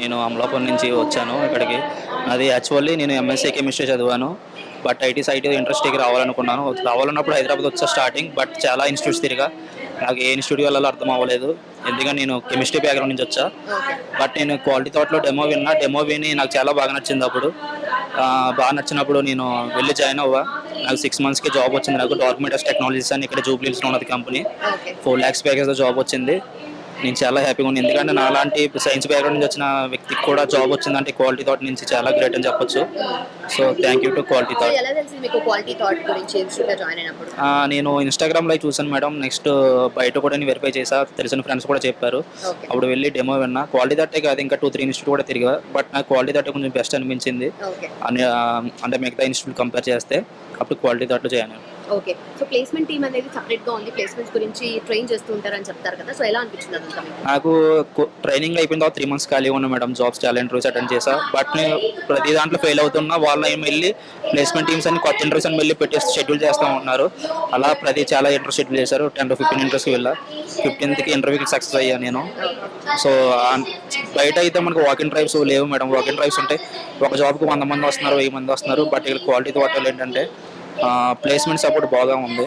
నేను అమలాపురం నుంచి వచ్చాను ఇక్కడికి. అది యాక్చువల్లీ నేను ఎంఎస్సీ కెమిస్ట్రీ చదివాను. బట్ ఐటీ ఇండస్ట్రీకి రావాలనుకున్నాను. రావాలన్నప్పుడు హైదరాబాద్ వచ్చా స్టార్టింగ్. బట్ చాలా ఇన్స్టిట్యూట్స్ తిరిగా. నాకు ఏ ఇన్స్టిట్యూట్ వెళ్ళాలో అర్థం అవ్వలేదు. ఎందుకంటే నేను కెమిస్ట్రీ బ్యాక్‌గ్రౌండ్ నుంచి వచ్చా. ఓకే. బట్ నేను క్వాలిటీ థాట్‌లో డెమో విన్నా. డెమో విని నాకు చాలా బాగా నచ్చింది అప్పుడు. బాగా నచ్చినప్పుడు నేను వెళ్ళి జాయిన్ అవ్వా. నాకు 6 మంత్స్‌కి జాబ్ వచ్చింది నాకు. డాక్యుమెంటస్ టెక్నాలజీస్ అని ఇక్కడ జూబ్లీ హిల్స్‌లో ఉన్నది కంపెనీ. ఓకే. 4 లాక్స్ ప్యాకేజ్‌తో జాబ్ వచ్చింది. నేను చాలా హ్యాపీగా ఉన్నాను. ఎందుకంటే నాలాంటి సైన్స్ బ్యాక్‌గ్రౌండ్ నుంచి వచ్చిన వ్యక్తికి కూడా జాబ్ వచ్చిందంటే క్వాలిటీ థాట్ నుంచి చాలా గ్రేట్ అని చెప్పొచ్చు. So thank you to quality so thought. ఎలా తెలిసింది మీకు క్వాలిటీ థాట్ గురించి ఇన్స్టిట్యూట్‌లో జాయిన్ అయినప్పుడు? నేను ఇన్‌స్టాగ్రామ్‌లో చూసాను మేడం. నెక్స్ట్ బయట కూడా నేను వెరిఫై చేశా. తెలిసిన ఫ్రెండ్స్ కూడా చెప్పారు. ఓకే. అప్పుడు వెళ్ళి డెమో విన్నా. క్వాలిటీ థాటే కాదు ఇంకా 2, 3 ఇన్స్టిట్యూట్ కూడా తిరిగా. బట్ నాకు క్వాలిటీ థాటే కొంచెం బెస్ట్ అనిపించింది. ఓకే. అంటే మిగతా ఇన్స్టిట్యూట్ కంపేర్ చేస్తే. అప్పుడు క్వాలిటీ థాట్‌లో జాయిన్ అయ్యాను. ఓకే. సో ప్లేస్‌మెంట్ టీమ్ అనేది సెపరేట్‌గా ఉంది. ప్లేస్‌మెంట్స్ గురించి ట్రైన్ చేస్తూ ఉంటారని చెప్తారు కదా! సో ఎలా అనిపించింది అదంతా మీకు? నాకు ట్రైనింగ్ అయిపోయిన తర్వాత 3 మంత్స్ ఖాళీగా ఉన్నా మేడం. జాబ్స్ చాలా ఇంటర్వ్యూస్ అటెండ్ చేశా. బట్ నేను ప్రతి దాంట్లో ఫెయిల్ అవుతున్నా. వాళ్ళు వెళ్ళి ప్లేస్మెంట్ టీమ్స్ అన్ని కొత్త ఇంటర్వ్యూస్ అని వెళ్ళి పెట్టేసి షెడ్యూల్ చేస్తూ ఉంటున్నారు. అలా చాలా ఇంటర్వ్యూ షెడ్యూల్ చేశారు. 10-15 ఇంటర్వ్యూస్కి వెళ్ళా. 15థ్కి ఇంటర్వ్యూకి సక్సెస్ అయ్యా నేను. సో బయట అయితే మనకు వాకింగ్ డ్రైవ్స్ లేవు మేడం. వాకింగ్ డ్రైవ్స్ ఉంటే ఒక జాబ్కి 100 మంది వస్తున్నారు, 1000 మంది వస్తున్నారు. బట్ ఇక్కడ క్వాలిటీ హోటల్ ఏంటంటే ప్లేస్మెంట్ సపోర్ట్ బాగా ఉంది.